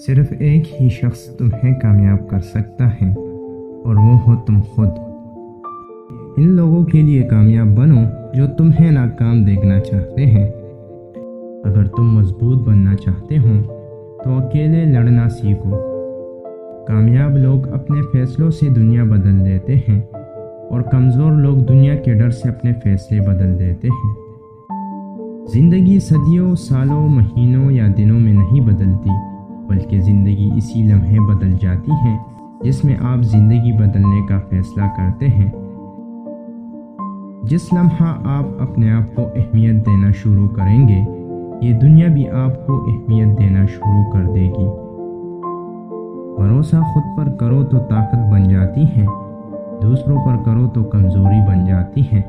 صرف ایک ہی شخص تمہیں کامیاب کر سکتا ہے اور وہ ہو تم خود۔ ان لوگوں کے لیے کامیاب بنو جو تمہیں ناکام دیکھنا چاہتے ہیں۔ اگر تم مضبوط بننا چاہتے ہو تو اکیلے لڑنا سیکھو۔ کامیاب لوگ اپنے فیصلوں سے دنیا بدل دیتے ہیں اور کمزور لوگ دنیا کے ڈر سے اپنے فیصلے بدل دیتے ہیں۔ زندگی صدیوں، سالوں، مہینوں یا دنوں میں نہیں بدلتی، بلکہ زندگی اسی لمحے بدل جاتی ہے جس میں آپ زندگی بدلنے کا فیصلہ کرتے ہیں۔ جس لمحہ آپ اپنے آپ کو اہمیت دینا شروع کریں گے، یہ دنیا بھی آپ کو اہمیت دینا شروع کر دے گی۔ بھروسہ خود پر کرو تو طاقت بن جاتی ہے، دوسروں پر کرو تو کمزوری بن جاتی ہے۔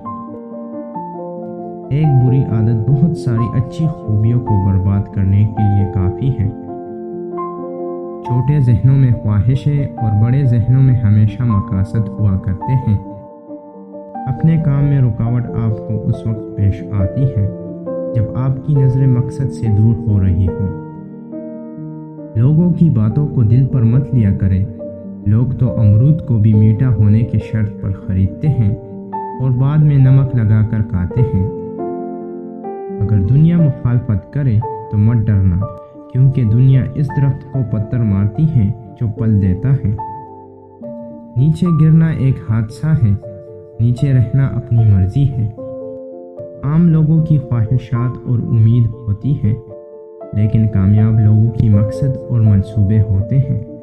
ایک بری عادت بہت ساری اچھی خوبیوں کو برباد کرنے کے لیے کافی ہے۔ چھوٹے ذہنوں میں خواہشیں اور بڑے ذہنوں میں ہمیشہ مقاصد ہوا کرتے ہیں۔ اپنے کام میں رکاوٹ آپ کو اس وقت پیش آتی ہے جب آپ کی نظریں مقصد سے دور ہو رہی ہوں۔ لوگوں کی باتوں کو دل پر مت لیا کریں۔ لوگ تو امرود کو بھی میٹھا ہونے کی شرط پر خریدتے ہیں اور بعد میں نمک لگا کر کھاتے ہیں۔ اگر دنیا مخالفت کرے تو مت ڈرنا، کیونکہ دنیا اس درخت کو پتھر مارتی ہے جو پل دیتا ہے۔ نیچے گرنا ایک حادثہ ہے، نیچے رہنا اپنی مرضی ہے۔ عام لوگوں کی خواہشات اور امید ہوتی ہے، لیکن کامیاب لوگوں کی مقصد اور منصوبے ہوتے ہیں۔